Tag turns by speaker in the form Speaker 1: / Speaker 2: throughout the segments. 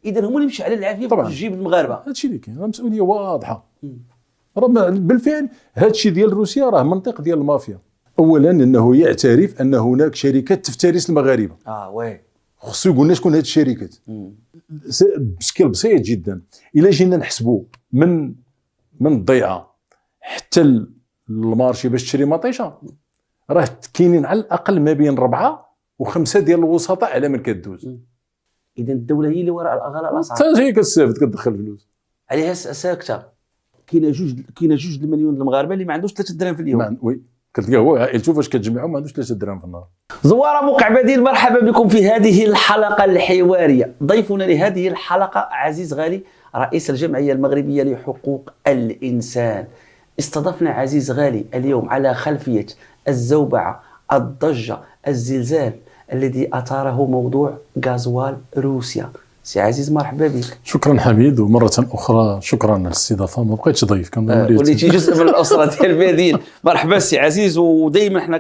Speaker 1: اذا هما اللي مشى على العافيه باش تجيب المغاربه.
Speaker 2: هادشي اللي كاين، راه مسؤوليه واضحه. راه بالفعل هادشي ديال روسيا راه منطق ديال المافيا. اولا انه يعترف ان هناك شركات تفترس المغاربه.
Speaker 1: وي
Speaker 2: خصو يقول لنا شكون هاد الشركات بشكل بسيط جدا. الا جينا نحسبوا من الضيعه حتى المارشي باش تشري مطيشه، راه كاينين على الاقل ما بين 4 و5 ديال الوسطاء على من كدوز.
Speaker 1: اذا الدوله هي اللي وراء غلاء الاسعار،
Speaker 2: حتى هي كتستافد كتدخل فلوس
Speaker 1: عليها ساكته. كاينه جوج المليون المغاربه اللي ما عندوش 3 دراهم في اليوم.
Speaker 2: وي كتلقى هو عائلته فاش كتجمعهم ما عندوش 3 دراهم في النهار.
Speaker 1: زوار موقع بديل، مرحبا بكم في هذه الحلقه الحواريه. ضيفنا لهذه الحلقه عزيز غالي، رئيس الجمعيه المغربيه لحقوق الانسان. استضفنا عزيز غالي اليوم على خلفيه الزوبعه، الضجه، الزلزال الذي اثاره موضوع غازوال روسيا. سي عزيز مرحبا بك.
Speaker 2: شكرا حميد، ومره اخرى شكرا على الاستضافه. ما بقيتش ضيف،
Speaker 1: وليتي جزء من الاسره ديال بديل. مرحبا سي عزيز، ودائما حنا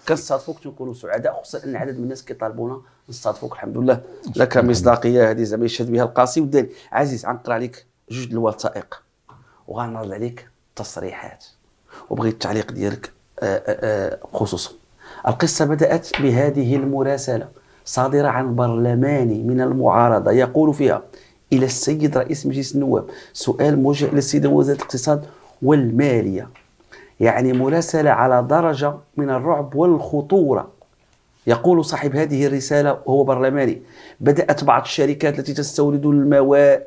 Speaker 1: كنستضيفوك تنكونوا سعداء، خصوصا ان عدد من الناس كيطالبونا نستضيفوك. الحمد لله لك مصداقيه هذه زعما يشهد بها القاسي والداني. عزيز غنقرا عليك جوج الوثائق وغنعرض عليك تصريحات وبغيت التعليق ديالك خصوصا. القصه بدات بهذه المراسله صادرة عن برلماني من المعارضة يقول فيها: إلى السيد رئيس مجلس النواب، سؤال موجه إلى السيدة وزيرة الاقتصاد والمالية. يعني مراسلة على درجة من الرعب والخطورة. يقول صاحب هذه الرسالة وهو برلماني: بدأت بعض الشركات التي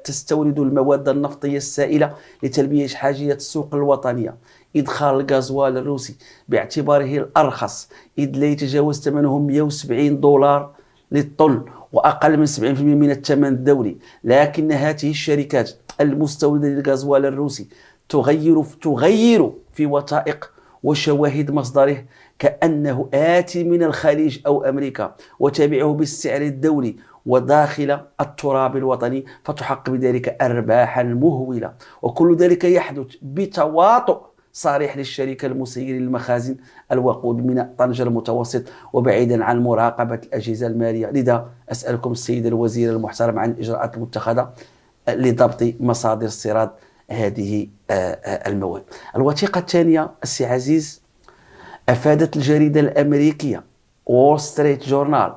Speaker 1: تستورد المواد النفطية السائلة لتلبية حاجية السوق الوطنية إدخال الغازوال الروسي باعتباره الأرخص، إذ لا يتجاوز ثمنه 170 دولار للطن وأقل من 70% من الثمن الدولي. لكن هذه الشركات المستوردة للغازوال الروسي تغير في وثائق وشواهد مصدره كأنه آتي من الخليج أو أمريكا، وتبيعه بالسعر الدولي وداخل التراب الوطني، فتحقق بذلك أرباحا مهولة. وكل ذلك يحدث بتواطؤ صريح للشركة المسيرة للمخازن الوقود من طنجة المتوسط، وبعيدا عن مراقبة الأجهزة المالية. لذا أسألكم السيد الوزير المحترم عن الإجراءات المتخذة لضبط مصادر استيراد هذه المواد. الوثيقة الثانية السي عزيز، أفادت الجريدة الأمريكية وول ستريت جورنال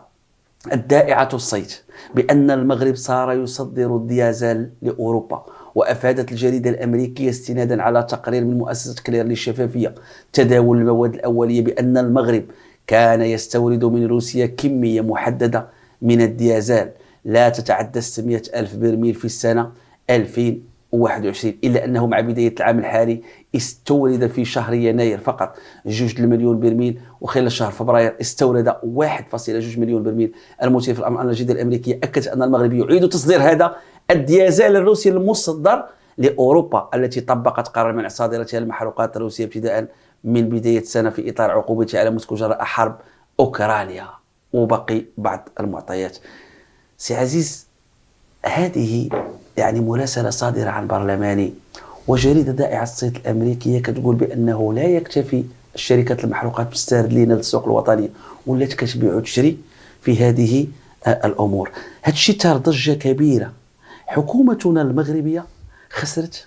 Speaker 1: الدائعة الصيت بأن المغرب صار يصدر الديازل لأوروبا. وأفادت الجريدة الأمريكية استنادا على تقرير من مؤسسة كلير للشفافية تداول المواد الأولية بأن المغرب كان يستورد من روسيا كمية محددة من الديازل لا تتعدى 600 ألف برميل في السنة 2021، إلا أنه مع بداية العام الحالي استورد في شهر يناير فقط 2 مليون برميل، وخلال شهر فبراير استورد 1.2 مليون برميل. المثير في الأمر أن الجريدة الأمريكية أكدت أن المغرب يعيد تصدير هذا الديازل الروسي المصدر لأوروبا، التي طبقت قرار منع صادرتها المحروقات الروسية ابتداء من بداية السنة في إطار عقوبتها على موسكو جراء حرب أوكرانيا، وبقي بعض المعطيات. سي عزيز، هذه يعني مراسلة صادرة عن برلماني وجريدة دائعة الصيت الأمريكية كتقول بأنه لا يكتفي الشركات المحروقات باستيراد لنا للسوق الوطني، ولات كتبيع وتشري في هذه الأمور. هذا الشيء تار ضجة كبيرة. حكومتنا المغربية خسرت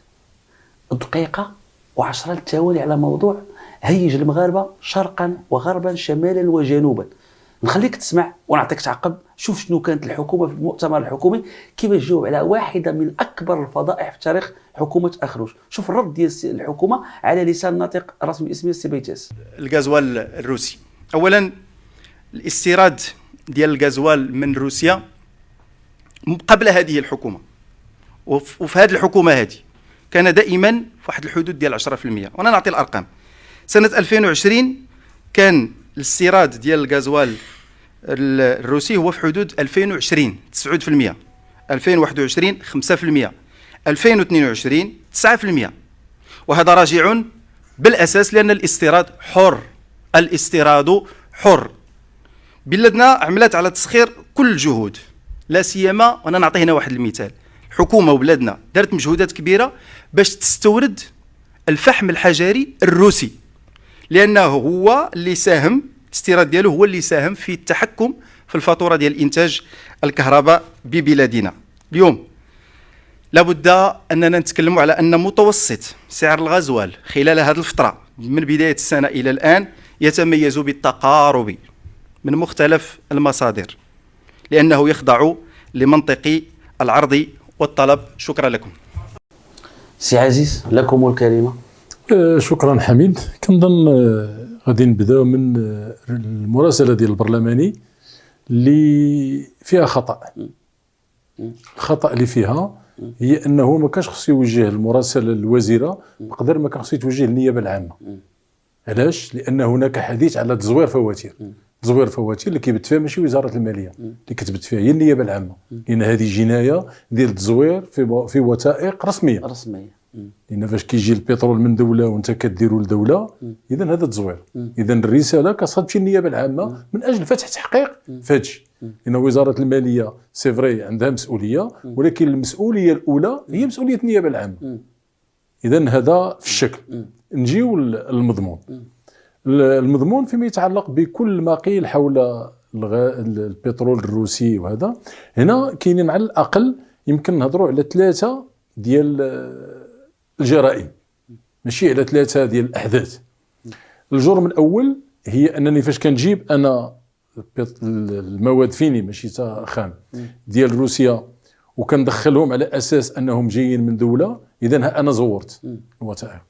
Speaker 1: دقيقة و10 للتوالي على موضوع هيج المغاربة شرقا وغربا شمالا وجنوبا. نخليك تسمع ونعطيك تعقب. شوف شنو كانت الحكومة في المؤتمر الحكومي كيفاش جاوب على واحدة من أكبر الفضائح في تاريخ حكومة أخروج. شوف الرد ديال الحكومة على لسان ناطق رسمي اسمه السي بيتاس.
Speaker 3: الغازوال الروسي، أولا الاستيراد ديال الغازوال من روسيا قبل هذه الحكومة وفي هذه الحكومة هذه كان دائما في واحد الحدود ديال 10%. وانا نعطي الارقام. سنة 2020 كان الاستيراد ديال الغازوال الروسي هو في حدود 2020 9%، 2021 5%، 2022 9%. وهذا راجع بالاساس لان الاستيراد حر. الاستيراد حر. بلادنا عملت على تسخير كل الجهود، لا سيما وانا نعطي هنا واحد المثال. الحكومه وبلادنا دارت مجهودات كبيره باش تستورد الفحم الحجري الروسي، لانه هو اللي ساهم، الاستيراد ديالو هو اللي ساهم في التحكم في الفاتوره ديال انتاج الكهرباء ببلادنا. اليوم لابد أننا نتكلم على أن متوسط سعر الغزوال خلال هذه الفترة من بداية السنة إلى الآن يتميز بالتقارب من مختلف المصادر، لأنه يخضع لمنطق العرض والطلب. شكرا لكم.
Speaker 1: سي عزيز لكم الكلمة.
Speaker 2: شكرا حميد. كنظن غادي نبداو من المراسله ديال البرلماني اللي فيها خطا. الخطا اللي فيها هي انه ما كانش خصو يوجه المراسله للوزيره بقدر ما كان خصو يتوجه للنيابه العامه. علاش؟ لان هناك حديث على تزوير فواتير. تزوير فواتير اللي كيبت فيها ماشي وزاره الماليه، اللي كتبت فيها هي النيابه العامه، لان هذه جنايه ديال التزوير في وثائق رسميه. لان فاش كيجي البترول من دوله وانت كديروا لدوله، اذا هذا تزوير. اذا الرساله كتمشي تمشي للنيابه العامه من اجل فتح تحقيق في هذا الشيء. لان وزاره الماليه سي فري عندها مسؤوليه، ولكن المسؤوليه الاولى هي مسؤوليه النيابه العامه. اذا هذا في الشكل. نجيو للمضمون. المضمون فيما يتعلق بكل ما قيل حول البترول الروسي، وهذا هنا كاينين على الاقل يمكن نهضروا على 3 ديال الجرائم، ماشي على 3 ديال الاحداث. الجرم الاول هي انني فاش كنجيب انا المواد فيني ماشي تا خام ديال روسيا وكندخلهم على اساس انهم جايين من دوله، اذا انا زورت الوثائق.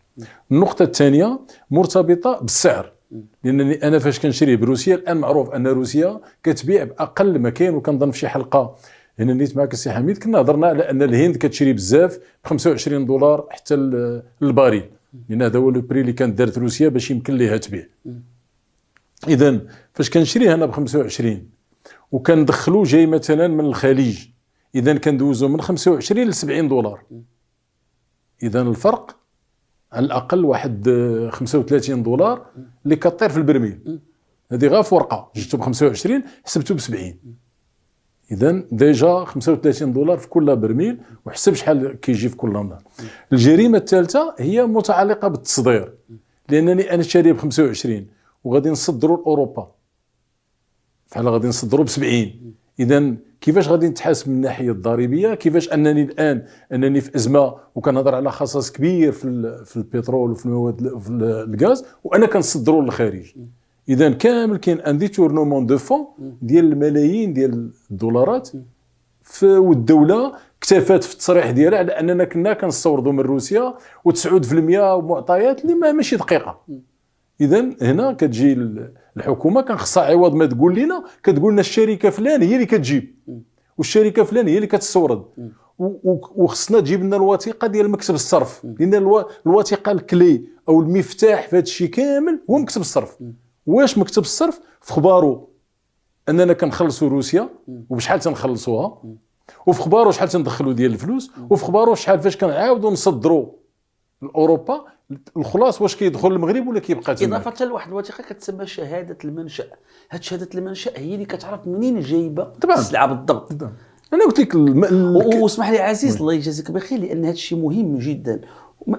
Speaker 2: النقطه الثانيه مرتبطه بالسعر، لانني انا فاش كنشري بروسيا الان معروف ان روسيا كتبيع باقل ما كاين. وكنظن في شي حلقه هنا نيت معك السي حميد كنا هضرنا على ان الهند كتشري بزاف ب 25 دولار حتى الباريل، لان هذا هو لو بري اللي كانت دارت روسيا باش يمكن ليها تبيع. اذا فاش كنشري انا ب 25 وكندخلو جاي مثلا من الخليج، اذا كندوزو من 25 ل 70 دولار. اذا الفرق على الاقل واحد 35 دولار اللي كطير في البرميل. هذه غير في ورقه جبتو ب 25 حسبتو ب 70. اذا ديجا 35 دولار في كل برميل، وحسب شحال كيجي في كل نهار. الجريمه الثالثه هي متعلقه بالتصدير، لانني انا شاريه ب 25 وغادي نصدروا لاوروبا، فحال غادي نصدروا ب 70. اذا كيفاش غادي نتحاسب من الناحيه الضريبيه؟ كيفاش انني الان في ازمه وكنهضر على خصاص كبير في البترول وفي المواد وفي الغاز وانا كنصدروا للخارج. اذا كامل كاين ان ديتورنمون دو فون ديال الملايين ديال الدولارات، والدوله اكتفت في التصريح ديالها على اننا كنا كنستوردوا من روسيا و9% ومعطيات اللي ماشي دقيقه. اذا هنا كتجي الحكومه كان خصها عوض ما تقول لنا كتقول لنا الشركه فلان هي اللي كتجيب والشركه فلان هي اللي كتستورد، وخصنا تجيب لنا الوثيقه ديال مكتب الصرف، لان الوثيقه الكلي او المفتاح في هذا الشيء كامل هو مكتب الصرف. واش مكتب الصرف في خبارو اننا كنخلصوا روسيا وبشحال تنخلصوها، وفي خبارو شحال تندخلوا ديال الفلوس، وفي خبارو شحال فاش كنعاودوا نصدروا لاوروبا الخلاص واش كيدخل المغرب ولا كيبقى تما.
Speaker 1: اضافه لواحد الوثيقه كتسمى شهاده المنشا. هاد شهاده المنشا هي اللي كتعرف منين جايبه السلعه بالضبط.
Speaker 2: انا قلت لك
Speaker 1: واسمح لي عزيز الله يجازيك بخير، لان هذا الشيء مهم جدا.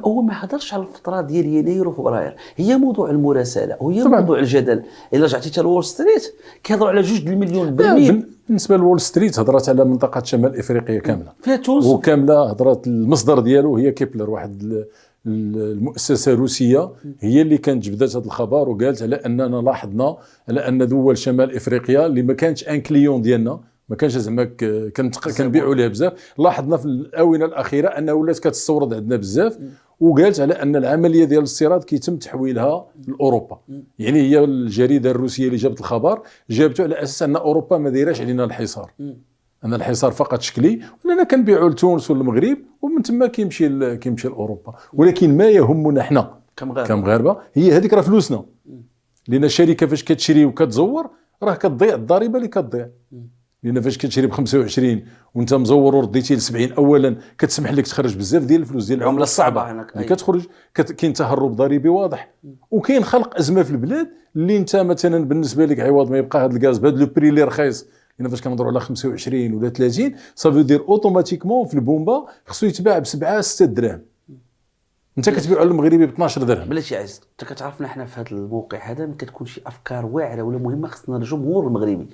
Speaker 1: هو ما هضرش على الفتره ديال يناير وفبراير، هي موضوع المراسله وهي طبعا. موضوع الجدل. الا رجعتي حتى لوول ستريت كيهضروا على 2 المليون برميل.
Speaker 2: بالنسبه لوول ستريت هضرات على منطقه شمال افريقيا كامله
Speaker 1: فيها تونس
Speaker 2: وكامله. هضرات المصدر ديالو هي كيبلر، واحد المؤسسه روسيه هي اللي كانت جبدت هذا الخبر وقالت على اننا لاحظنا على ان دول شمال افريقيا اللي ما كانتش ان كليون ديالنا، ما كانش زعما كنبيعوا لها بزاف، لاحظنا في الاونه الاخيره انها ولات كتستورد عندنا بزاف. وقالت على ان العمليه ديال الاستيراد كيتم تحويلها لاوروبا. يعني هي الجريده الروسيه اللي جابت الخبر جابته على اساس ان اوروبا ما دايراش علينا الحصار، ان الحصار فقط شكلي، واننا كنبيعوا لتونس والمغرب ومن ثم كيمشي لاوروبا. ولكن ما يهمنا حنا كمغاربه هي هذيك راه فلوسنا، لان الشركه فاش كتشري وكتزور راه كتضيع الضريبه اللي كتضيع. لان فاش كتشري ب 25 وانت مزور ورديتي ل 70، اولا كتسمح لك تخرج بزاف ديال الفلوس ديال العمله الصعبه اللي كتخرج، كاين تهرب ضريبي واضح، وكاين خلق ازمه في البلاد اللي انت مثلا بالنسبه لك عوض ما يبقى هذا الغاز بهذا لو بري اللي رخيص. لان فاش كنهضروا على 25 ولا 30 صافي دير اوتوماتيكمون في البومبا خصو يتباع ب 7 6 دراهم، انت كتبيعوا للمغربي ب 12 درهم.
Speaker 1: بلاتي عايز انت كتعرفنا حنا في هذا الموقع هذا ما كتكون شي افكار واعره ولا مهمه خصنا الجمهور المغربي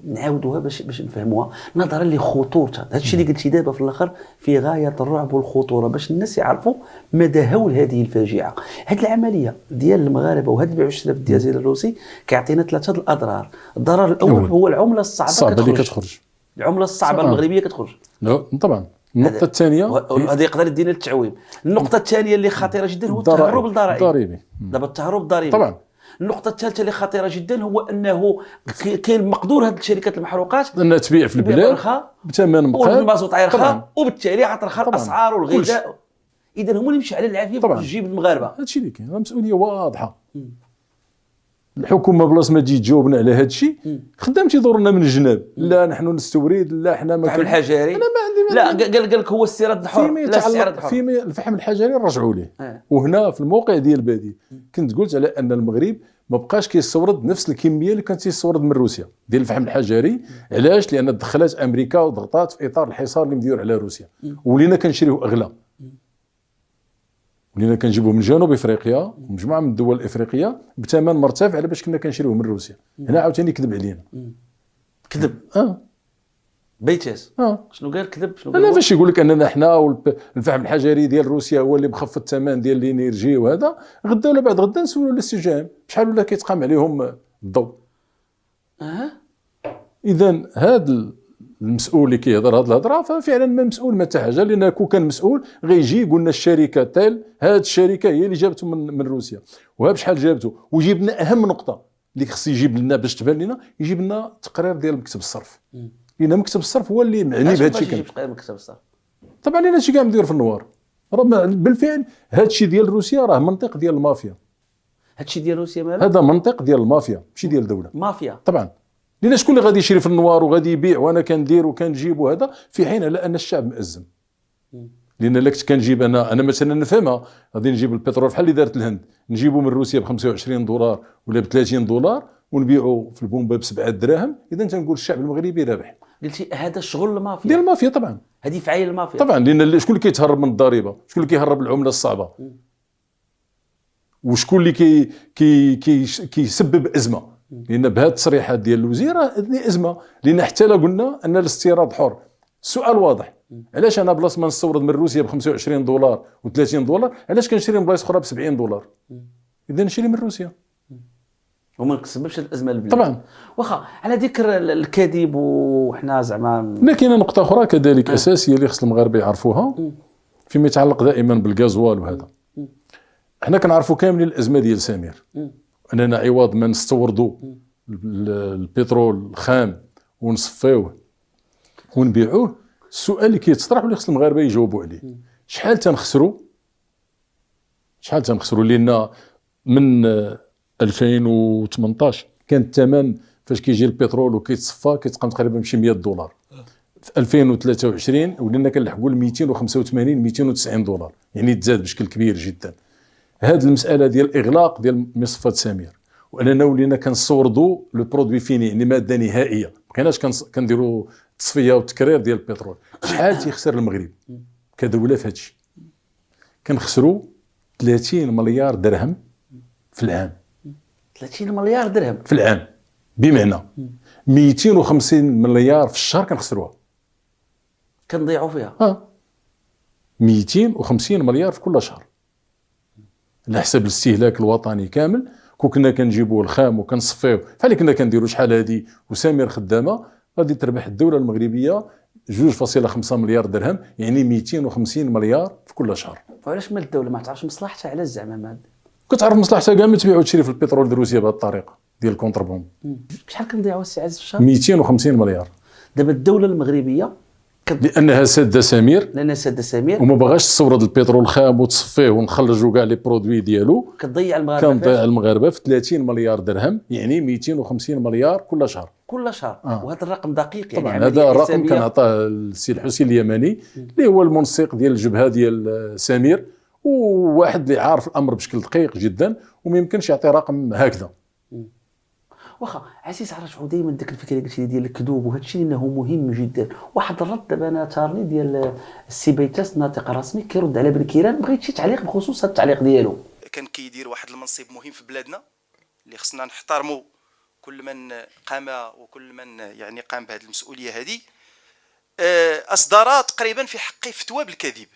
Speaker 1: نعاودوها باش نفهموها نظرا لخطورتها. هذا الشيء اللي قلتي دابا في الاخر في غايه الرعب والخطوره، باش الناس يعرفوا مدى هول هذه الفاجعه. هذه العمليه ديال المغاربه وهذا البيع والشراء في الديازل الروسي كيعطينا ثلاثه الاضرار. الضرر الاول هو العمله الصعبه
Speaker 2: اللي كتخرج،
Speaker 1: العمله الصعبه المغربيه كتخرج.
Speaker 2: لا طبعا. النقطه الثانيه
Speaker 1: هذا يقدر يدينا للتعويم. النقطه الثانيه اللي خطيره جدا هو التهرب الضريبي. دابا التهرب الضريبي
Speaker 2: طبعا.
Speaker 1: النقطة الثالثة اللي خطيرة جدا هو أنه كاين مقدور هذه الشركات المحروقات
Speaker 2: أنها تبيع في البلاد بثمن مقابل
Speaker 1: والمازوت رخا، وبالتالي عطرخا الأسعار والغذاء. إذا هما اللي يمشي على العافية في الجيب المغاربة.
Speaker 2: هذا الشيء اللي كاين، مسؤولية واضحة. الحكومة بلاص ما تجي تجاوبنا على هذا الشيء، خدام تيدور لنا من الجناب، لا نحن نستورد، لا حنا ما
Speaker 1: الفحم الحجري،
Speaker 2: أنا ما عندي
Speaker 1: لا قال لك هو الاستيراد الحر، لا الاستيراد الحر.
Speaker 2: في الفحم الحجري رجعوا ليه. وهنا في الموقع ديال بادي كنت قلت على أن المغرب ما بقاش كيستورد نفس الكميه اللي كانت تيستورد من روسيا ديال الفحم الحجري. علاش؟ لان دخلت امريكا وضغطات في اطار الحصار اللي مديور على روسيا، ولينا كنشريوه اغلى، ولينا كنجيبوه من جنوب افريقيا ومجموعه من الدول الافريقيه بثمن مرتفع على باش كنا كنشريوه من روسيا. هنا عاوتاني كذب علينا.
Speaker 1: كذب بيتاس. شنو قال كذب؟ شنو قال؟
Speaker 2: انا فاش يقول لك اننا حنا والفحم الحجري ديال روسيا هو اللي مخفض الثمن ديال الانرجي وهذا، غدا ولا بعد غدا نسولوا الاستجابه شحال ولا كيتقام عليهم الضوء. اذا هذا المسؤول اللي كيهضر هذه الهضره ففعلا ما مسؤول ما حتى حاجه، لان كون كان مسؤول غيجي يقول لنا الشركه تال هذه الشركه هي اللي جابته من روسيا وها بشحال جابته، ويجيب لنا اهم نقطه اللي خص يجيب لنا باش تبان لنا، يجيب لنا تقرير ديال مكتب الصرف. لان مكتب الصرف هو اللي معني بهذا الشيء كامل.
Speaker 1: كيجيب مكتب الصرف
Speaker 2: طبعا لان هادشي كاع مدير في النوار. راه بالفعل هذا الشيء ديال روسيا راه منطق ديال المافيا.
Speaker 1: هذا الشيء ديال روسيا ماله؟
Speaker 2: هذا منطق ديال المافيا ماشي ديال الدوله.
Speaker 1: مافيا
Speaker 2: طبعا. لان شكون اللي غادي يشري في النوار وغادي يبيع وانا كندير وكنجيب وهذا، في حين على ان الشعب مأزم. لان الا كنت كنجيب انا مثلا نفهمها، غادي نجيب البترول بحال اللي دارت الهند، نجيبو من روسيا ب 25 دولار ولا ب 30 دولار ونبيعوا في البومبا ب 7 دراهم، اذا تنقول الشعب المغربي رابح.
Speaker 1: قلتي هذا شغل المافيا
Speaker 2: ديال المافيا طبعا.
Speaker 1: هذه فعايل المافيا
Speaker 2: طبعا، لان شكون اللي كيتهرب من الضريبه؟ شكون اللي كيهرب العمله الصعبه؟ وشكون اللي كيسبب ازمه؟ لان بهذه التصريحات ديال الوزير هذه ازمه، لان حتى لا قلنا ان الاستيراد حر. السؤال واضح، علاش انا بلاص ما نستورد من روسيا ب 25 دولار و30 دولار، علاش كنشري من بلايص اخرى ب 70 دولار؟ اذا نشري من روسيا
Speaker 1: وما نكسبش الازمه البلاد.
Speaker 2: طبعا.
Speaker 1: واخا على ذكر الكذب وحنا زعما
Speaker 2: لكن نقطه اخرى كذلك اساسيه اللي خص المغاربه يعرفوها فيما يتعلق دائما بالغازوال وهذا. حنا كنعرفوا كاملين الازمه ديال سمير، اننا عوض ما نستوردوا البترول الخام ونصفيوه ونبيعوه، السؤال اللي كيتطرح واللي خص المغاربه يجاوبوا عليه، شحال تنخسروا لان من 2018 كان الثمن فاش كيجي البترول وكيتصفى كيتقام تقريبا بشي 100 دولار. في 2023 ولينا كنلحقوا ل 285 290 دولار، يعني تزاد بشكل كبير جدا. هذه المساله ديال الاغلاق ديال مصفات سمير، واننا ولينا كنستوردوا لو برودوي فيني، يعني ماده نهائيه، ما بقيناش كنديروا تصفيه وتكرير ديال البترول. شحال تيخسر المغرب كدوله في هذا الشيء؟ كنخسروا 30 مليار درهم في العام.
Speaker 1: 30 مليار درهم
Speaker 2: في العام، بمعنى 250 مليار في الشهر كنخسروها،
Speaker 1: كنضيعوا فيها.
Speaker 2: 250 مليار في كل شهر على حسب الاستهلاك الوطني كامل. كنا كنجيبوا الخام وكنصفيوه بحال كنا كنديروا شحال هذه وسامير خدامه، غادي تربح الدوله المغربيه 2.5 مليار درهم، يعني 250 مليار في كل شهر.
Speaker 1: فعلاش ما الدوله ما تعرفش مصلحتها على الزعما ما
Speaker 2: كتعرف مصلحتها كاع ما تبيع وتشري في البترول ديال روسيا بهذه الطريقه ديال الكونتربوند.
Speaker 1: شحال كنضيعوا السي عز في الشهر؟
Speaker 2: 250 مليار.
Speaker 1: دابا الدوله المغربيه
Speaker 2: لانها ساده سمير وما باغاش تستورد البترول خام وتصفيه ونخرجوا كاع لي برودوي ديالو،
Speaker 1: كتضيع
Speaker 2: المغاربه في 30 مليار درهم، يعني 250 مليار كل شهر.
Speaker 1: وهذا الرقم دقيق، يعني
Speaker 2: طبعا هذا الرقم كنعطاه السي الحسين اليماني اللي هو المنسق ديال الجبهه ديال سمير، وواحد اللي عارف الامر بشكل دقيق جدا وما يمكنش يعطي رقم هكذا.
Speaker 1: واخا عزيز عرفوا دائما ديك الفكره اللي قلتي ديال الكذوب وهذا الشيء انه مهم جدا. واحد الرد دابا انا تارني ديال السي بيتاس الناطق الرسمي كيرد على بنكيران، بغيت شي تعليق بخصوص هذا التعليق ديالو.
Speaker 3: كان كيدير واحد المنصب مهم في بلادنا اللي خصنا نحترموا كل من قام وكل من يعني قام بهذه المسؤوليه هذه اصدر تقريبا في حقي فتوى بالكذب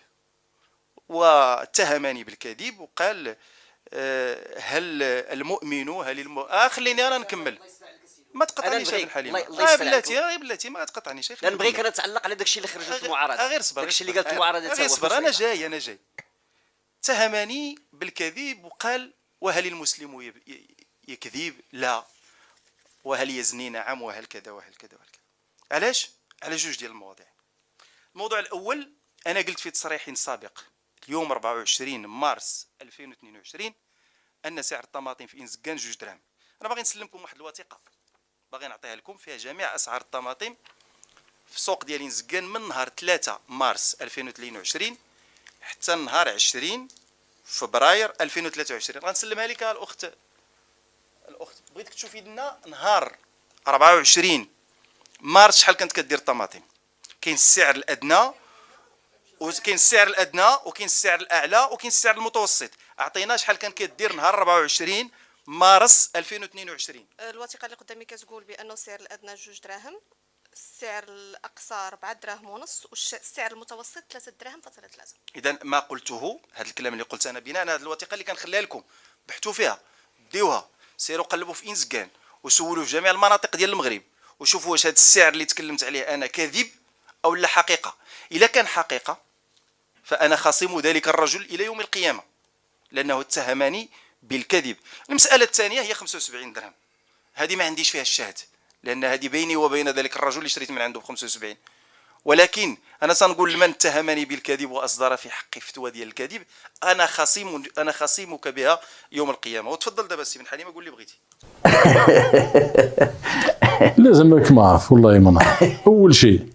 Speaker 3: واتهمني بالكذب وقال هل المؤمن خليني انا نكمل. ما تقطعنيش هذا الحليم. بلاتي ما تقطعني شيخ.
Speaker 4: لا نبغيك انا نتعلق على داك الشيء اللي خرج في المعارضه.
Speaker 3: غير صبر.
Speaker 4: داك الشيء اللي قالت المعارضه.
Speaker 3: غير صبر. انا جاي. اتهمني بالكذب وقال وهل المسلم يكذب؟ لا. وهل يزني؟ نعم. وهل كذا وهل كذا وهل كذا. علاش؟ على جوج ديال المواضيع. الموضوع الاول انا قلت في تصريح سابق اليوم 24 مارس 2022 ان سعر الطماطم في انزكان 2 دراهم. انا باغي نسلمكم واحد الوثيقه باغي نعطيها لكم فيها جميع اسعار الطماطم في السوق ديال انزكان من نهار 3 مارس 2022 حتى نهار 20 فبراير 2023. غنسلمها لك الاخت بغيتك تشوفي لنا نهار 24 مارس شحال كانت كدير الطماطم. كاين السعر الادنى وكاين السعر الاعلى وكاين السعر المتوسط. اعطينا شحال كان كدير نهار 24 مارس 2022.
Speaker 5: الوثيقه اللي قدامي كتقول بانه السعر الادنى 2 دراهم، السعر الاقصى 4 دراهم ونص، والسعر المتوسط 3 دراهم فاصلة 3.
Speaker 3: اذا ما قلته هذا الكلام اللي قلت انا بناء على هذه الوثيقه اللي كنخليها لكم بحثوا فيها ديوها سيروا قلبوا في انزكان وسولوا في جميع المناطق ديال المغرب وشوفوا واش هذا السعر اللي تكلمت عليه انا كذب او لا حقيقه. اذا كان حقيقه فانا خصم ذلك الرجل الى يوم القيامه لانه اتهمني بالكذب. المساله الثانيه هي 75 درهم. هذه ما عنديش فيها الشاهد لان هذه بيني وبين ذلك الرجل اللي شريت من عنده ب 75. ولكن انا سنقول لمن اتهمني بالكذب واصدر في حقي فتوى ديال الكذب انا خصيمك بها يوم القيامه. وتفضل دابا السي بن حليمه قول لي بغيتي.
Speaker 2: لازمك ما عرف والله ما نعرف. اول شيء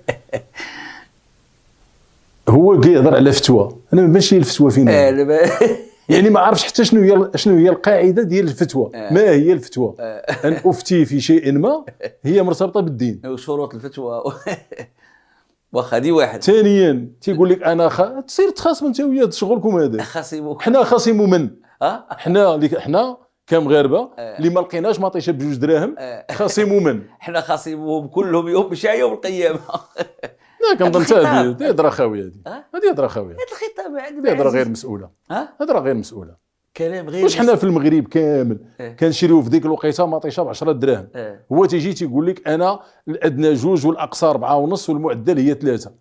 Speaker 2: هو كيهضر على فتوى، انا ما بانش لي الفتوى فين يعني ما عرفتش حتى شنو هي القاعده ديال الفتوى. ما هي الفتوى؟ ان افتي في شيء ما هي مرتبطه بالدين
Speaker 1: وشروط الفتوى واخا هذه واحد.
Speaker 2: ثانيا تيقول لك انا تصير تخاصم انت وياه شغلكم هذا.
Speaker 1: خصيمك
Speaker 2: حنا خاصموا من حنا كمغاربه اللي ما لقيناش مطيشه ب2 دراهم خاصموا من
Speaker 1: حنا خصيمهم كلهم يوم مشى يوم القيامه.
Speaker 2: لا كنظن هذه هضره خاويه. هذه هضره خاويه.
Speaker 1: هذا الخطاب
Speaker 2: هذه هضره غير مسؤوله. هضره غير مسؤوله.
Speaker 1: كلام غير
Speaker 2: واش حنا في المغرب كامل كنشريو في ديك الوقيته مطيشه ب 10 دراهم. هو تيجي تيقول لك انا الادنى 2 والاقصى 4 ونص والمعدل هي 3.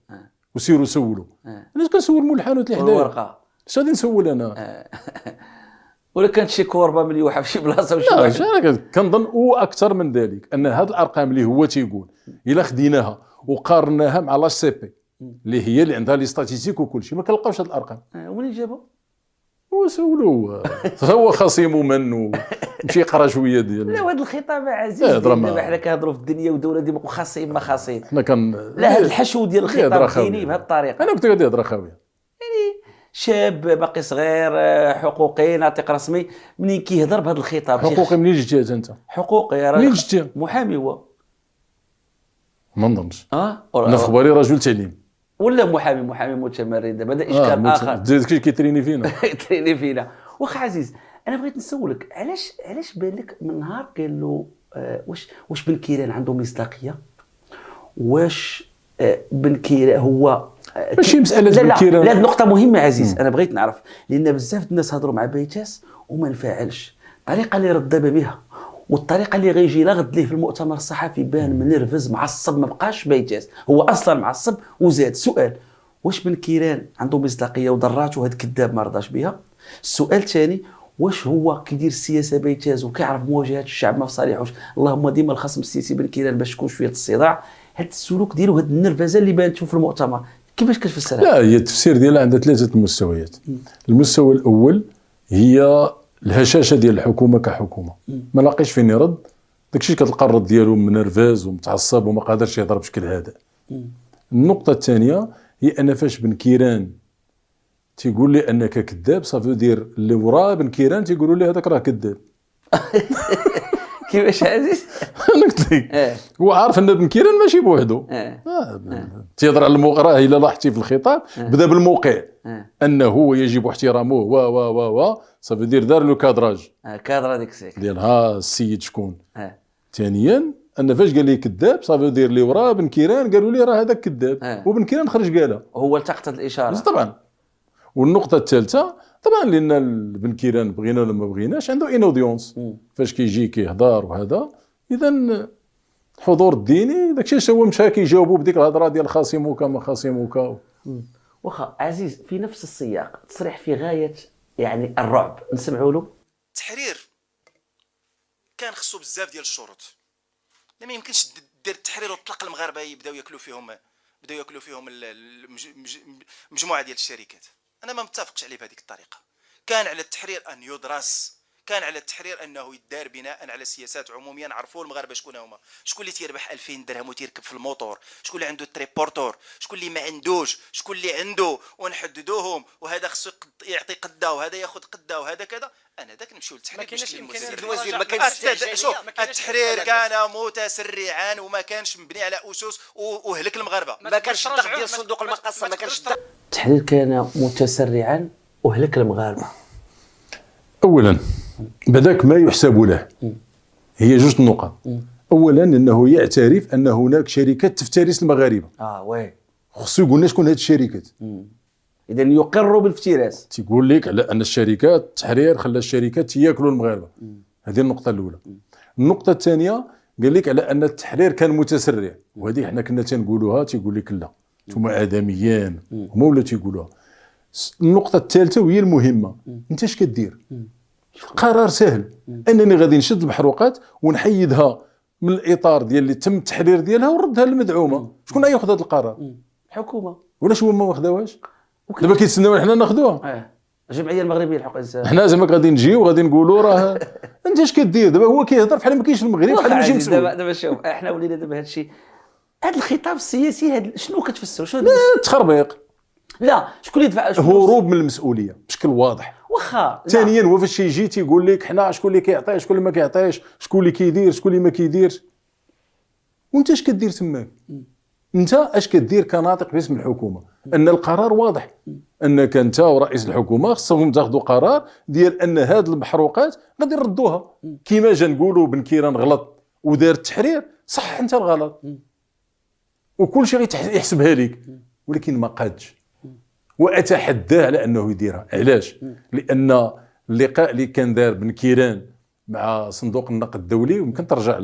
Speaker 2: وسيروا سولوا. انا كنسول مول الحانوت اللي حدايا الورقه اش غادي نسول انا؟
Speaker 1: ولا كانت شي كوربه مليوحه في شي بلاصه وشي
Speaker 2: واحد. كنظن واكثر من ذلك ان هذه الارقام اللي هو تيقول الا خديناها وقارناها مع لاش سي بي اللي عندها لي ستاتيستيك وكل شيء ما كنلقاوش هذه الارقام.
Speaker 1: ومنين جابوا؟
Speaker 2: وسولوا هو خصيم من ومشي يقرا شويه ديال.
Speaker 1: لا هذا الخطاب عزيز دابا حنا كنهضروا في الدنيا والدوله ديما خاصين ما خاصين.
Speaker 2: حنا
Speaker 1: لا هذا الحشو ديال الخطاب الديني بهذه الطريقه.
Speaker 2: انا كنت غادي هضره خاويه.
Speaker 1: يعني شاب باقي صغير حقوقي ناطق رسمي منين كيهضر بهذا الخطاب.
Speaker 2: حقوقي منين جبتيها انت؟
Speaker 1: حقوقي يا
Speaker 2: منين جبتيها؟
Speaker 1: محامي هو
Speaker 2: ما نظنش. انا في بالي رجل تعليم
Speaker 1: ولا محامي متمرد. دابا هذا اشكال اخر.
Speaker 2: داك كيتريني فينا
Speaker 1: تريني فينا. واخا عزيز انا بغيت نسولك علاش بان لك من نهار قال له واش بن كيران عنده مصداقيه؟ واش بن كيران هو
Speaker 2: ماشي مساله بن كيران.
Speaker 1: لا نقطه مهمه عزيز. انا بغيت نعرف لان بزاف الناس هضروا مع بيتاس وما انفعلش. الطريقه اللي رد بها والطريقه اللي غيجي لغد ليه في المؤتمر الصحفي بان منرفز معصب ما بقاش بيتاس هو اصلا معصب. وزاد سؤال واش بن كيران عنده مصداقيه وضراته هذا كذاب ما رضاش بها؟ السؤال الثاني واش هو كيدير السياسه بيتاز وكيعرف مواجهه الشعب ما في صالحوش؟ اللهم ديما الخصم السياسي بن كيران باش تكون شويه الصداع. هذا السلوك ديالو هذه النرفزه اللي بانت في المؤتمر كيفاش كتفسرها؟
Speaker 2: لا هي التفسير ديالها عندها 3 مستويات. المستوى الاول هي الهشاشه ديال الحكومه كحكومه. ما لاقيش فين يرد داكشي كتلقى الرد ديالو منرفز ومتعصب وما قادرش يهضر بشكل هادئ. النقطه الثانيه هي ان فاش بن كيران تيقول لي انك كذاب صافي دير اللي وراه بن كيران تيقولوا لي هذاك راه كذاب.
Speaker 1: كيفاش عزيز؟
Speaker 2: انا قلت لك هو عارف ان بن كيران ماشي بوحدو. تيهضر على راه الا لاحظتي في الخطاب بدا بالموقع انه يجب احترامه و صافي دار لو كادراج
Speaker 1: كادرا ديك السيك
Speaker 2: ديال ها السيد شكون. ثانيا ان فاش قال لي كذاب صافي دير لي وراه بن كيران قالوا لي راه هذاك كذاب وبن كيران خرج قالها
Speaker 1: هو التقطت الاشاره
Speaker 2: طبعا. والنقطه الثالثه طبعا لان بن كيران بغينا ولا ما بغيناش عنده ان اودينس فاش كيجي كيهضر وهذا اذا الحضور الديني داكشي هو مشى كيجاوبوا بديك الهضره ديال خاصموك ما خاصموك.
Speaker 1: واخا عزيز في نفس السياق تصريح في غايه يعني الرعب نسمعوا له.
Speaker 3: التحرير كان خصو بزاف ديال الشروط. ما يمكنش دير التحرير وتطلق المغاربه يبداو ياكلوا فيهم مجموعه ديال الشركات. انا ما متفقش عليه بهذيك الطريقه. كان على التحرير ان يدرس، كان على التحرير انه يدار بناء على سياسات عموميه نعرفوا المغاربه شكون هما، شكون اللي تيربح 2000 درهم وتيركب في الموتور، شكون اللي عنده التريبورتور، شكون اللي ما عندوش، شكون اللي عنده، ونحددوهم وهذا خصو يعطي قده وهذا ياخذ قده وهذا كذا. انا ذاك نمشيو للتحرير
Speaker 4: الوزير ما كانش
Speaker 3: التحرير كان متسرعا وما كانش مبني على اسس وهلك المغاربه.
Speaker 4: ما كانش الضغط ديال صندوق المقاصه، ما كانش
Speaker 1: التحرير كان متسرعا وهلك المغاربه.
Speaker 2: اولا بداك ما يحسب له هي جوج نقط. اولا انه يعترف ان هناك شركات تفترس المغاربه.
Speaker 1: وي
Speaker 2: خصو يقول لنا شكون هاد الشركات.
Speaker 1: اذا يقر بالافتراس.
Speaker 2: تيقول لك على ان الشركات التحرير خلى الشركات ياكلوا المغاربه. هذه النقطه الاولى. النقطه الثانيه قال لك على ان التحرير كان متسرع، وهذه حنا كنا تنقولوها تيقول لك لا انتم ادميين هما ولا تيقولوها. النقطه الثالثه وهي المهمه، انت اش كدير؟ قرار سهل انني غادي نشد المحروقات ونحيدها من الاطار ديال اللي تم التحرير ديالها ونردها للمدعومه. شكون غياخذ هذا القرار؟
Speaker 1: الحكومه.
Speaker 2: ولاش هما ما خداوهاش؟ دابا كيتسناو حنا ناخذوها.
Speaker 1: الجمعيه المغربيه لحقوق الانسان.
Speaker 2: حنا زعما غادي نجيو وغادي نقولوا راه انت اش كدير؟ دابا هو كيهضر بحال ما كاينش في المغرب بحال ماشي مسؤول.
Speaker 1: دابا شوف احنا ولينا دابا هذا الشيء، هذا الخطاب السياسي هذا شنو كتفسروا؟ شنو
Speaker 2: لا تخربيق،
Speaker 1: لا شكون اللي يدفع؟
Speaker 2: هروب من المسؤوليه بشكل واضح.
Speaker 1: واخا
Speaker 2: ثانيا هو فاش يجي تيقول لك حنا شكون اللي كيعطي شكون اللي ما كيعطيش، شكون اللي كيدير شكون اللي ما كيديرش. وانت اش كدير تماك؟ انت اش كدير كناطق باسم الحكومه؟ ان القرار واضح، انك انت ورئيس الحكومه خصهم تاخذوا قرار ديال ان هاد المحروقات غادي نردوها. كيما جا نقولوا بن كيران غلط ودار التحرير، صح انت الغلط وكل شيء يحسبها لك، ولكن ما قادش. واتحداه على انه يديرها. علاش؟ لان اللقاء اللي كان دار بن كيران مع صندوق النقد الدولي، ويمكن ترجع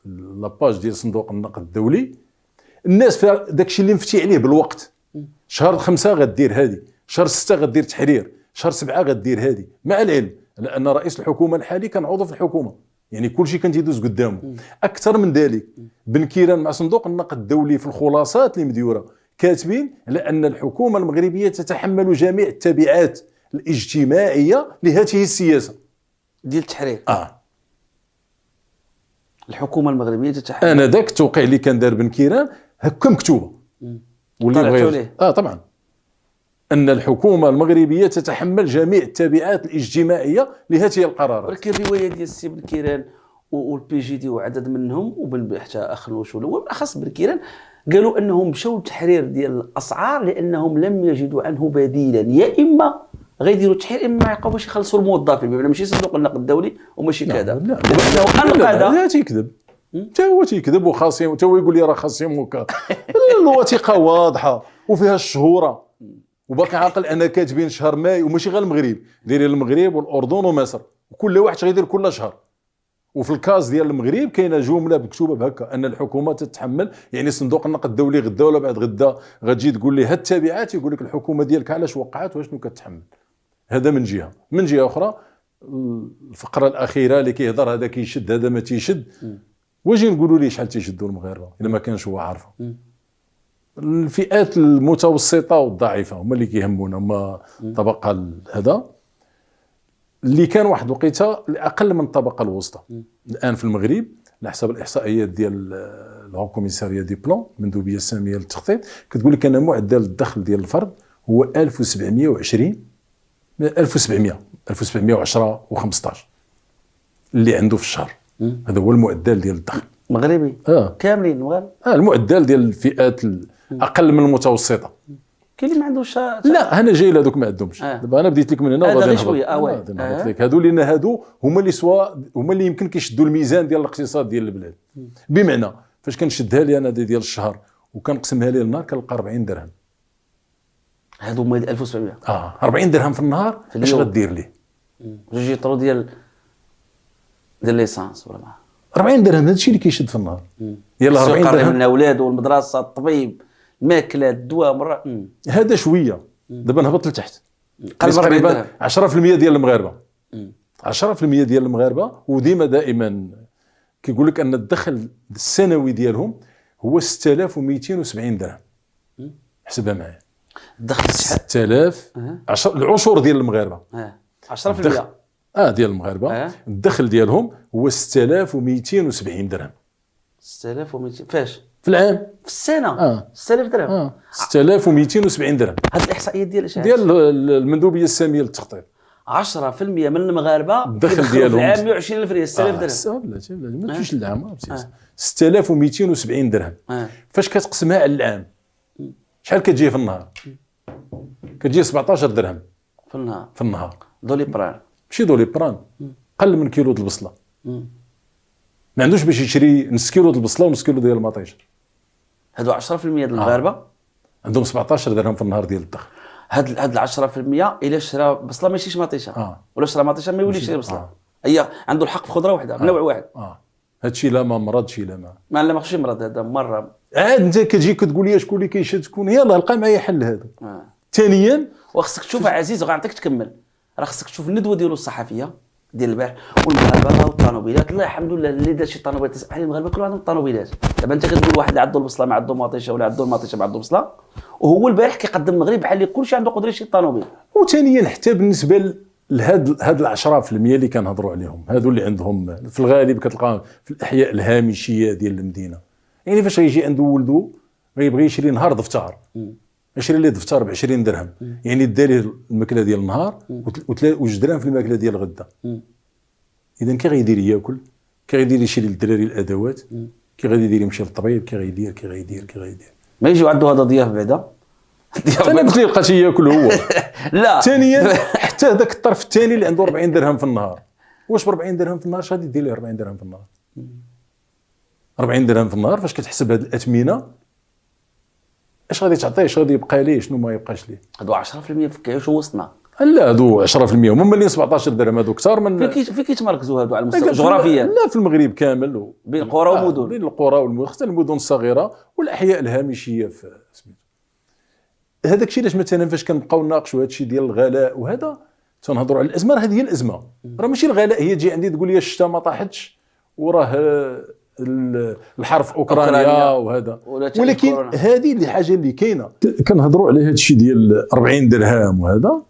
Speaker 2: لاباج ديال صندوق النقد الدولي، الناس داكشي اللي مفتي عليه بالوقت. شهر 5 غدير هذه، شهر 6 غدير تحرير، شهر 7 غدير هذه، مع العلم لان رئيس الحكومه الحالي كان عضو في الحكومه، يعني كل شيء كان تيدوز قدامه. اكثر من ذلك بن كيران مع صندوق النقد الدولي في الخلاصات اللي مديوره كاتبين على ان الحكومه المغربيه تتحمل جميع التبعات الاجتماعيه لهذه السياسه
Speaker 1: ديال التحرير. الحكومه المغربيه تتحمل.
Speaker 2: انا ذاك التوقيع اللي كان دار بن كيران هكا مكتوبه واللي طبعا ان الحكومه المغربيه تتحمل جميع التبعات الاجتماعيه لهذه القرارات.
Speaker 1: ولكن الروايه ديال السي بن كيران والبي جي دي وعدد منهم حتى اخنوش وبالاخص بن كيران قالوا انهم مشاو للتحرير ديال الاسعار لانهم لم يجدوا عنه بديلا، يا اما غيديروا التحرير اما يبقاو باش يخلصوا الموظفين، بمعنى ماشي صندوق النقد الدولي وماشي كذا.
Speaker 2: لا تيكذب، حتى هو تيكذب وخاصم، حتى هو يقول لي راه خاصموك. الوثيقه واضحه وفيها الشهوره، وباقي عاقل انا كاتبين شهر ماي وماشي غير المغرب، دايرين المغرب والاردن ومصر، وكل واحد غيدير كل شهر. وفي الكاز ديال المغرب كاينه جمله مكتوبه بهكا ان الحكومه تتحمل، يعني صندوق النقد الدولي غدا ولا بعد غدا غتجي تقول لي هاد التبعات، يقول لك الحكومه ديالك علاش وقعت وشنو كتحمل. هذا من جهه. من جهه اخرى الفقره الاخيره اللي كيهضر هذا كيشد هذا ما تيشد، واجي نقولوا ليه شحال تيشدوا المغاربه الا ما كانش هو عارفه. الفئات المتوسطه والضعيفه هما اللي كيهمونا، هما الطبقه هذا اللي كان واحد الوقيته اقل من الطبقه الوسطى. الان في المغرب على حسب الاحصائيات ديال الهو كوميساريا دي بلان المندوبيه الساميه للتخطيط كتقول لك ان معدل الدخل ديال الفرد هو 1710 و15 اللي عنده في الشهر. هذا هو المعدل ديال الدخل
Speaker 1: مغربي كاملين المغاربه.
Speaker 2: المعدل ديال الفئات اقل من المتوسطه
Speaker 1: كاين اللي ما عندوش
Speaker 2: لا انا جاي لهذوك ما عندهمش. دابا انا بديت لك من هنا
Speaker 1: هذا
Speaker 2: وغادي
Speaker 1: غير
Speaker 2: نهبط.
Speaker 1: شويه
Speaker 2: غادي نهبط لك هادو، لان هادو هما اللي هما اللي يمكن كيشدوا الميزان ديال الاقتصاد ديال البلاد. بمعنى فاش كنشدها لي انا ديال الشهر وكنقسمها لي النهار كنلقى 40 درهم.
Speaker 1: هادو هما 1700
Speaker 2: 40 درهم في النهار اش غدير ليه؟
Speaker 1: جوج يطرو ديال ليسانس ولا
Speaker 2: 40 درهم هادشي اللي كيشد في النهار. يلا 40
Speaker 1: درهم
Speaker 2: درهم
Speaker 1: من الاولاد والمدرسه الطبيب الماكله الدواء مره
Speaker 2: هذا شويه. دابا نهبط لتحت
Speaker 1: قريب 40
Speaker 2: تقريبا
Speaker 1: درهم
Speaker 2: 10% ديال المغاربه. 10% ديال المغاربه وديما دائما كيقول لك ان الدخل السنوي ديالهم هو 6270 درهم. حسبها معايا.
Speaker 1: الدخل شحال
Speaker 2: 6000 العشور ديال المغاربه
Speaker 1: 10%
Speaker 2: ديال المغاربه الدخل ديالهم هو 6270 درهم
Speaker 1: 6200 فاش
Speaker 2: في العام
Speaker 1: في السنه 6000 درهم
Speaker 2: 6270 درهم.
Speaker 1: هاد الاحصائيات ديال اش
Speaker 2: ديال المندوبيه الساميه للتخطيط.
Speaker 1: 10% من المغاربه
Speaker 2: الدخل ديالهم
Speaker 1: في العام 120000 ريال 6000 درهم
Speaker 2: بلاتي ما تمشيش للعام 6270 درهم. فاش كتقسمها على العام شحال كتجي في النهار؟ كتجي 17 درهم
Speaker 1: في النهار دولي بران
Speaker 2: ماشي دولي بران قل من كيلو د البصله. ما عندوش باش يشري نص كيلو د البصله ونص كيلو ديال المطيش.
Speaker 1: هادو 10% ديال المغاربه
Speaker 2: عندهم 17 درهم في النهار ديال الدخل.
Speaker 1: هاد 10% الا شرا بصله ما يشريش مطيشه ولا شرا مطيشه ما يوليش يشري بصله. هي عنده الحق في خضره واحده من نوع واحد.
Speaker 2: هادشي لا ما مرض شي لا
Speaker 1: ما لا ماخشي مرض هذا مره
Speaker 2: عاد انت كتجي كتقول لي شكون اللي كيشد شكون يلاه لقى معايا حل هذا. ثانيا
Speaker 1: وخصك تشوف عزيز وغنعطيك تكمل راه خصك تشوف الندوه ديالو الصحفيه ديال البارح والمغاربه والطانوبيلات. الله الحمد لله اللي دار شي طانوبيلات تسمح لي المغاربه كلهم عندهم طانوبيلات. دابا انت كتقول واحد اللي عنده البصله ما عنده مطيشه ولا عنده المطيشه ما عنده بصله وهو البارح كيقدم المغرب بحال اللي كلشي عنده قدره يشري طانوبيل.
Speaker 2: وثانيا حتى بالنسبه لهاد 10% اللي كنهضروا عليهم هادو اللي عندهم في الغالب كتلقاهم في الاحياء الهامشيه ديال المدينه. يعني فاش غيجي عنده ولده غيبغي يشري نهار دفتر يشري ليه دفتر ب 20 درهم يعني داليه الماكله ديال النهار وجوج دراهم في الماكله ديال الغدا. اذا كي غيدير ياكل كي غيدير يشري للدراري الادوات كي غادي يدير يمشي للطبيب كي غيدير
Speaker 1: ما يجيو عنده هذا ضياف بعدا
Speaker 2: انا قلت لي بقى ياكل هو.
Speaker 1: لا
Speaker 2: ثانيا حتى ذاك الطرف الثاني اللي عنده 40 درهم في النهار واش ب 40 درهم في النهار اش غادي دير له 40 درهم في النهار؟ 40 درهم في النهار فاش كتحسب هذه الاثمنه اش غادي تعطيه اش غادي يبقى ليه شنو ما يبقاش ليه؟
Speaker 1: هادو 10% في كيعيشوا وسطنا.
Speaker 2: لا هادو 10% هما اللي 17 درهم هادو كثار من
Speaker 1: فين كيتمركزوا هادو على المستوى جغرافيا؟
Speaker 2: لا في المغرب كامل
Speaker 1: بين القرى والمدن.
Speaker 2: بين القرى والمدن حتى المدن الصغيره والاحياء الهامشيه في سميتو. هذاك الشيء علاش مثلا فاش كنبقاو نناقشوا هذا الشيء ديال الغلاء وهذا تنهضروا على الازمه. هذه هي الازمه راه ماشي الغلاء. هي تجي عندي تقول لي الشتاء ما طاحتش وراه الحرب في اوكرانيا وهذا ولكن هذه اللي حاجه اللي كاينه. كنهضروا على هذا الشيء ديال 40 درهم وهذا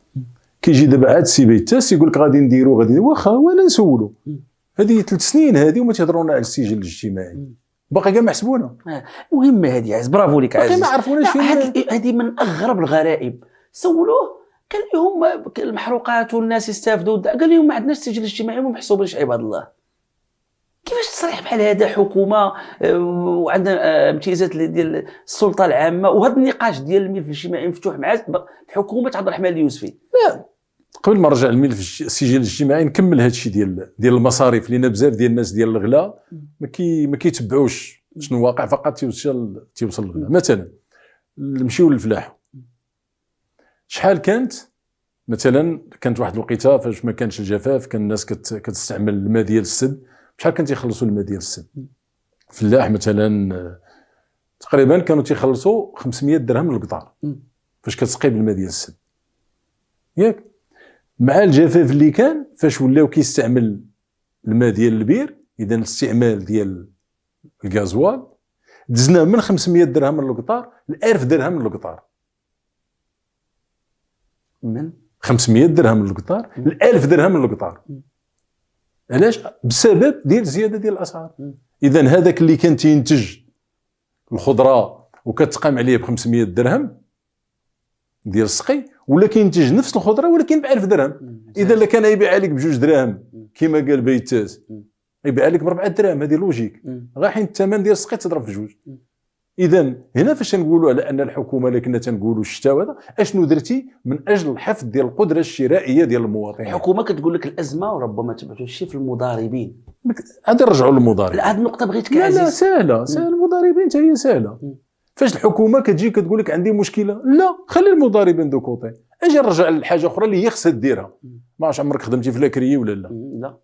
Speaker 2: كيجي دابا عاد السي بيتاس يقول لك غادي نديروا واخا وانا نسولوا هذه 3 سنين هذه وما تهضرونا على السجل الاجتماعي باقي كاع ما حسبونا.
Speaker 1: مهمه هذه عز برافو لك عز.
Speaker 2: باقي ما عرفوناش فين
Speaker 1: هذه من اغرب الغرائب. سولوه قال لهم المحروقات والناس يستافدوا قال لهم ما عندناش سجل اجتماعي وما محسوبينش عباد الله. كيفاش تصريح بحال هذا حكومه وعندنا امتيازات ديال السلطه العامه وهذا النقاش ديال الملف الاجتماعي مفتوح مع حكومه عبد الرحمن اليوسفي.
Speaker 2: لا قبل ما نرجع للملف السجل الاجتماعي نكمل هذا الشيء ديال المصاريف لان بزاف ديال الناس ديال الغلا ما كيتبعوش شنو واقع فقط تيوصل الغلا. مثلا نمشيو للفلاحه شحال كانت مثلا كانت واحد الوقيته فاش ما كانش الجفاف كان الناس كتستعمل الماء ديال السد شحال كان تيخلصوا الماء ديال السد. فلاح مثلا تقريبا كانوا تيخلصوا 500 درهم للقطار فاش كتسقي بالماء ديال السد ياك. مع الجفاف اللي كان فاش ولاو كيستعمل الماء ديال البير اذا الاستعمال ديال الغازوال دزنا من 500 درهم للقطار ل 1000 درهم للقطار.
Speaker 1: من
Speaker 2: 500 درهم للقطار ل 1000 درهم للقطار. علاش؟ بسبب ديال الزياده ديال الاسعار. اذا هذاك اللي كان تينتج الخضره وكتقام عليه ب 500 درهم ديال السقي ولا كينتج نفس الخضره ولكن ب 1000 درهم. اذا اللي كان يبيع لك ب2 دراهم كما قال بيتاس يبيع لك ب4 دراهم. هذه لوجيك غا حين الثمن ديال السقي تضرب في 2. اذا هنا فاش نقولوا على ان الحكومه اللي كنا تنقولوا الشتاء وهذا اشنو درتي من اجل الحفظ ديال القدره الشرائيه ديال المواطنين؟
Speaker 1: الحكومه كتقول لك الازمه وربما تبعثوا الشيء في المضاربين.
Speaker 2: غادي نرجعوا للمضارب.
Speaker 1: لا هذه النقطه بغيتك
Speaker 2: لا
Speaker 1: عزيز.
Speaker 2: سهله المضاربين حتى هي سهله. فاش الحكومه كتجي كتقول لك عندي مشكله، لا خلي المضاربين دو كوتي، اجي نرجع لحاجه اخرى اللي هي خصها ديرها. ما عرفتش عمرك خدمتي في لاكريي ولا لا؟
Speaker 1: لا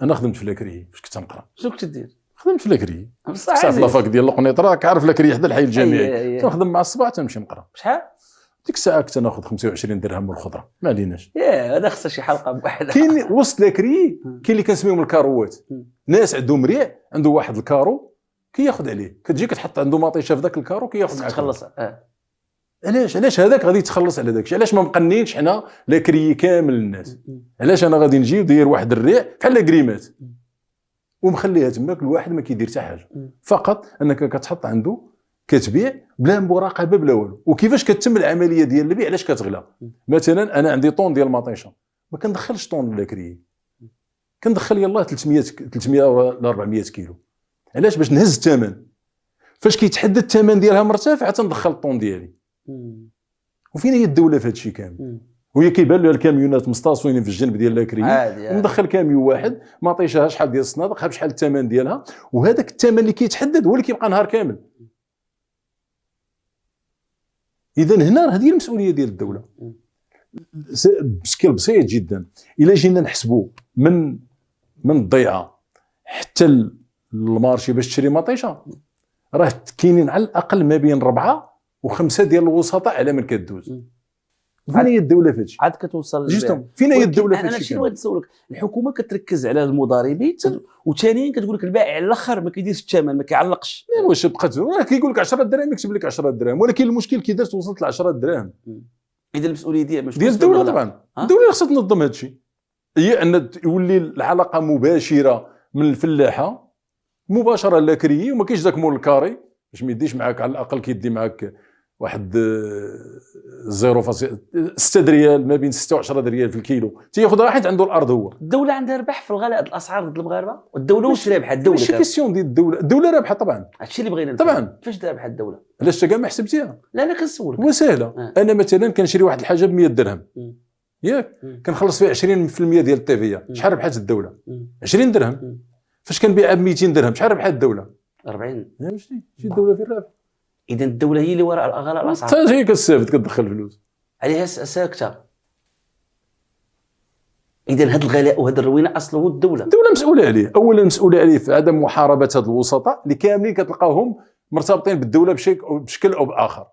Speaker 2: انا خدمت في لاكريي فاش كنت نقرا.
Speaker 1: شنو كنت دير؟
Speaker 2: خدمت في لاكريي
Speaker 1: بصح
Speaker 2: في لافاك ديال القنيطره، راك عارف لاكريي حدا الحي الجامعي.
Speaker 1: أيه.
Speaker 2: تنخدم مع الصباح تنمشي نقرا.
Speaker 1: شحال؟
Speaker 2: ديك الساعه كنت ناخذ 25 درهم والخضره، ما عليناش.
Speaker 1: ياه هذا خصها شي حلقه بوحدها.
Speaker 2: كاين وسط لاكريي كاين اللي كنسميهم الكاروات، ناس عندهم ريع، عنده واحد الكارو كياخذ عليه، كتجي كتحط عنده مطيشه في ذاك الكارو كياخذ معاك.
Speaker 1: تخلص
Speaker 2: علاش هذاك غادي يتخلص على داكشي؟ علاش ما مقنينش حنا لاكريي كامل الناس؟ علاش انا غادي نجي وداير واحد الريع بحال كريمات ومخليها تماك، الواحد ما كيدير حتى حاجه، فقط انك كتحط عنده كتبيع بلا مراقبه بلا والو. وكيفاش كتتم العمليه ديال البيع؟ علاش كتغلى؟ مثلا انا عندي طون ديال مطيشه، ما كندخلش طون لاكريي، كندخل يلاه 300 ولا 400 كيلو. علاش؟ باش نهز الثمن. فاش كيتحدد الثمن ديالها مرتفع تندخل الطون ديالي. وفين هي الدوله في هذا الشيء كامل؟ وهي كيبان لها الكاميونات مستاصوين في الجنب ديال لاكريي، ومدخل كاميو واحد مطيشها شحال ديال الصنادق، بشحال الثمن ديالها، وهذاك الثمن اللي كيتحدد هو اللي كيبقى نهار كامل. اذا هنا هذه المسؤوليه ديال الدوله بشكل بسيط جدا. الا جينا نحسبوا من الضيعه حتى المارشي باش تشري مطيشه، راه كاينين على الاقل ما بين 4 و5 ديال الوسطاء على من كدوز. فين هي الدوله في هادشي؟
Speaker 1: عاد كتوصل
Speaker 2: جوستوم فين هي الدوله في
Speaker 1: انا
Speaker 2: هادشي؟
Speaker 1: شنو بغيت نسولك، الحكومه كتركز على المضاربين وثانيا كتقول لك البائع على الاخر ما كيديرش الثمن، ما كيعلقش.
Speaker 2: واش بقات كيقول لك 10 دراهم يكتب لك 10 دراهم، ولكن المشكل كي درت وصلت ل 10 دراهم.
Speaker 1: اذا المسؤوليه ديال
Speaker 2: الدوله طبعا. الدوله خصها تنظم هادشي، هي ان يولي العلاقه مباشره من الفلاحه مباشره لاكريي، وما كاينش ذاك مول الكاري باش ما يديش معاك، على الاقل كيدي معاك واحد 0.6 ريال، ما بين 6 و10 ريال في الكيلو، تياخذ واحد عنده الارض. هو
Speaker 1: الدوله عندها ربح في الغلاء الاسعار ضد المغاربه، والدوله واش رابحه؟ الدوله
Speaker 2: ماشي كيسيون ديال الدوله رابحه طبعا.
Speaker 1: هادشي اللي بغينا
Speaker 2: طبعا.
Speaker 1: فاش رابحه الدوله؟
Speaker 2: علاش انت كاع ما حسبتيها؟
Speaker 1: لا انا كنسولك.
Speaker 2: وسهله. انا مثلا كنشري واحد الحاجه ب 100 درهم، ياك كنخلص فيها 20% ديال التيفيا، شحال ربحت الدوله؟ 20 درهم. فاش كنبيعها ب 200 درهم شحال ربحت الدوله؟
Speaker 1: 40.
Speaker 2: ماشي الدوله في الرابح.
Speaker 1: اذا الدوله هي اللي وراء غلاء الاسعار،
Speaker 2: حتى هي كتستافد كتدخل فلوس
Speaker 1: عليها ساكته. اذا هذا الغلاء وهذا الروينه اصله الدوله
Speaker 2: مسؤوله عليه. اولا مسؤوله عليه في عدم محاربه هاد الوسطاء اللي كاملين كتلقاوهم مرتبطين بالدوله بشكل او باخر،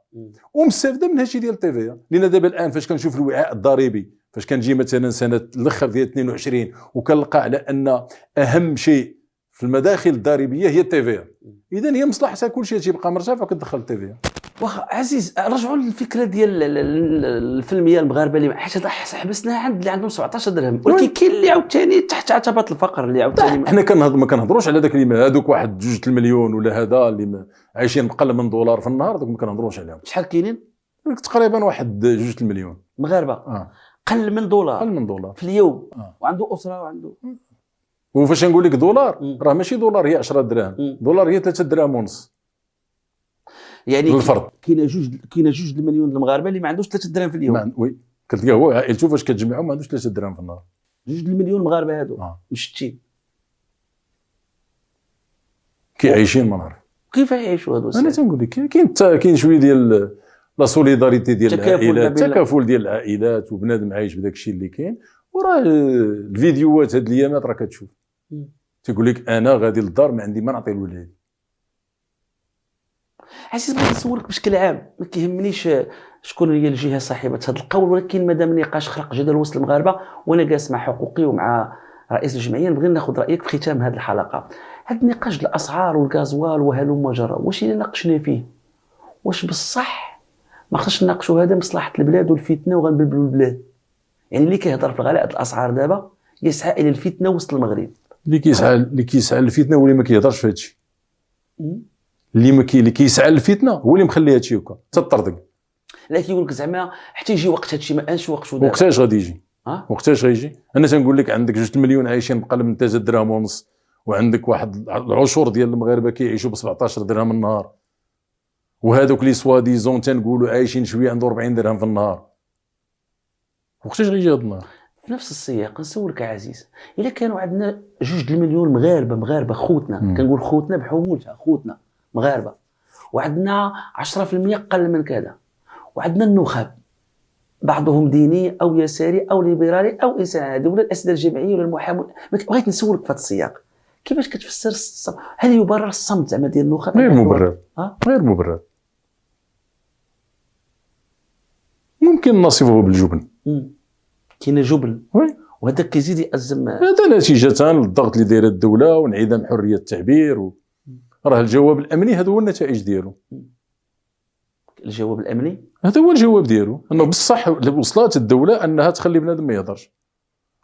Speaker 2: ومستافده من هادشي ديال التيفيا. لان دابا الان فاش كنشوف الوعاء الضريبي، فاش كنجي مثلا سنه الاخر ديال 22 وكنلقى على ان اهم شيء في المداخل الضريبيه هي التيفيا، اذا هي مصلحتها كل شيء تيبقى مرتفع وكتدخل التيفيا.
Speaker 1: واخا عزيز رجعوا للفكره ديال الفيلميه المغاربه اللي حيت حبسناها عند اللي عندهم 17 درهم، ولكن كاين اللي عاوتاني تحت عتبه الفقر اللي عاوتاني
Speaker 2: حنا ما كنهضروش على داك اللي هذوك واحد 2 المليون ولا هذا اللي عايشين بقل من دولار في النهار، دوك ما كنهضروش عليهم.
Speaker 1: شحال كاينين؟
Speaker 2: تقريبا واحد 2 المليون
Speaker 1: مغاربه قل من دولار في اليوم، وعنده اسره وعنده.
Speaker 2: وفاش نقول لك دولار راه ماشي دولار هي 10 دراهم، دولار هي 3 دراهم ونص
Speaker 1: يعني
Speaker 2: للفرد.
Speaker 1: كاينه 2 المليون المغاربه اللي ما عندوش 3 دراهم في اليوم.
Speaker 2: وي كتلقاه هو عائلته فاش كتجمعهم ما عندوش 3 دراهم في النهار.
Speaker 1: 2 المليون مغاربه هادو مشتين
Speaker 2: كيعيشين ما نعرف
Speaker 1: كيف يعيشوا هادو.
Speaker 2: انا تنقول لك كاين شويه ديال لا سوليداريتي ديال العائلات، التكافل ديال العائلات، وبنادم عايش بداك الشيء اللي كاين. وراه الفيديوهات هاد الايامات راه كتشوف تيقول لك انا غادي للدار ما عندي ما نعطي لولادي.
Speaker 1: عزيز بغيت نسولك بشكل عام، ما كيهمنيش شكون هي الجهه صاحبه هذا القول، ولكن مادام النقاش خلق جدل وسط المغاربه وانا جالس مع حقوقي ومع رئيس الجمعيه، نبغي ناخذ رايك في ختام هذه الحلقه. هذا النقاش الاسعار والغازوال وهلم جرى، واش الا ناقشنا فيه واش بالصح ما خصناش نناقشوا هذا مصلحه البلاد والفتنه وغنبلبلوا البلاد؟ يعني اللي كيهضر في غلاء الاسعار دابا يسعى الى الفتنه وسط المغرب. اللي
Speaker 2: كيسعى للفتنه هو اللي ما كيهضرش في هذا الشيء. اللي كيسعى للفتنه هو اللي مخلي هذا الشيء هكا تطردق. لا
Speaker 1: كيقول لك زعما حتى يجي وقت هذا الشيء ما انش وقته دابا.
Speaker 2: وقتاش غادي يجي؟ وقتاش غيجي؟ انا تنقول لك عندك 2 المليون عايشين بقل من 3 دراهم ونص، وعندك واحد العشر ديال المغاربه كيعيشوا ب 17 درهم النهار. وهذوك لي سوا ديزون تنقولوا عايشين شويه عنده 40 درهم في النهار، وقتاش غيجي هذا النهار؟
Speaker 1: في نفس السياق نسولك عزيز، الا كانوا عندنا 2 المليون مغاربه خوتنا، كنقول خوتنا بحمولتها، خوتنا مغاربه، وعندنا 10% قل من كذا، وعندنا النخب بعضهم ديني او يساري او ليبرالي او انسان عادي ولا الاسئله الجمعيه ولا المحاماه. بغيت نسولك في هذا السياق، كيفاش كتفسر هل يبرر الصمت زعما ديال النخب؟
Speaker 2: غير مبرر، غير مبرر. ممكن نصفه بالجبن.
Speaker 1: كاين جبن،
Speaker 2: وي،
Speaker 1: وهذاك كيزيد يأزم.
Speaker 2: هذا نتيجة للضغط اللي دايره الدولة وانعدام حرية التعبير راه الجواب الأمني هذا هو النتائج ديالو.
Speaker 1: الجواب الأمني
Speaker 2: هذا هو الجواب ديالو، انه بصح وصلات الدولة انها تخلي بنادم ما يهضرش،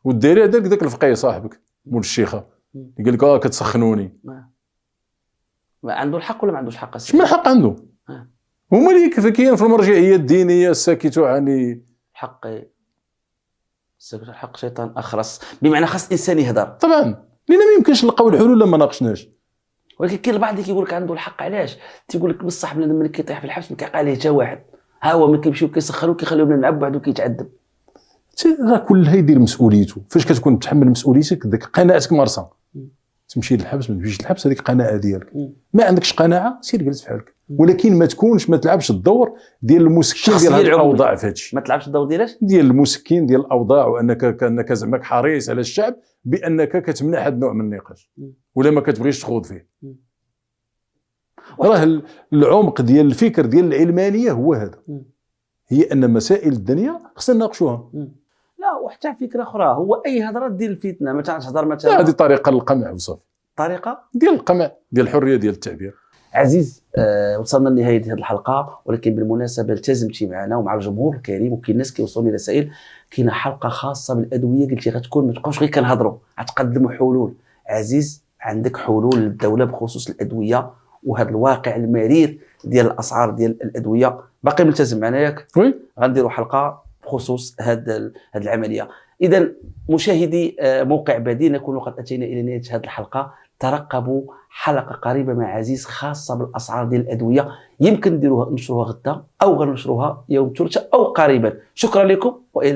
Speaker 2: والدايره هذاك داك الفقيه صاحبك مول الشيخة اللي قال لك كتسخنوني.
Speaker 1: ما عنده الحق ولا ما عندوش حق؟
Speaker 2: اش من حق عنده؟ هما اللي كاين في المرجعية الدينية الساكت عن
Speaker 1: حق السكوت الحق شيطان اخرس، بمعنى خاص الانسان يهضر
Speaker 2: طبعا، لان ما يمكنش نلقاو الحلول لما ناقشناش.
Speaker 1: ولكن كاين البعض اللي كيقول لك عنده الحق. علاش؟ تيقول لك بصح بنادم ملي كيطيح في الحبس ما كيعقل عليه حتى واحد، ها هو ملي كيمشيو كيسخروا كيخليو بنادم يلعب بوحدو كيتعذب.
Speaker 2: راه كل هاي يدير مسؤوليته، فاش كتكون متحمل مسؤوليتك داك قناعتك مارسه، تمشي للحبس ما تمشيش للحبس هذيك قناعه ديالك. ما عندكش قناعه سير جلس في حالك، ولكن ما تلعبش الدور ديال المسكين ديال هذه الاوضاع في هذا الشيء.
Speaker 1: ما تلعبش الدور ديالاش
Speaker 2: ديال المسكين ديال الاوضاع، وانك زعما حريص على الشعب بانك كتمنع هذا النوع من النقاش ولا ما كتبغيش تخوض فيه. راه العمق ديال الفكر ديال العلمانيه هو هذا، هي ان مسائل الدنيا خصنا نناقشوها.
Speaker 1: لا، وحتى فكره اخرى هو اي هضره ديال الفتنه، ما تهضر مثلا
Speaker 2: هذه طريقه للقمع وصافي،
Speaker 1: طريقه
Speaker 2: ديال القمع ديال الحريه ديال التعبير.
Speaker 1: عزيز، وصلنا لنهايه هذه الحلقه، ولكن بالمناسبه التزمتي معنا ومع الجمهور الكريم، وكاين الناس كيوصلوني رسائل كاينه حلقه خاصه بالادويه، قلتي غتكون ما تبقاوش غير كنهضروا، غتقدموا حلول. عزيز، عندك حلول للدوله بخصوص الادويه وهذا الواقع المرير ديال الاسعار ديال الادويه؟ باقي ملتزم معنا ياك؟
Speaker 2: وي،
Speaker 1: غنديروا حلقه بخصوص هذه العمليه. اذا مشاهدي موقع بديل، نكون قد اتينا الى نهايه هذه الحلقه. ترقبوا حلقه قريبه مع عزيز خاصه بالاسعار ديال الادويه، يمكن نديروها نشروها غدا او غنشروها يوم الثلاثاء او قريبا. شكرا لكم والى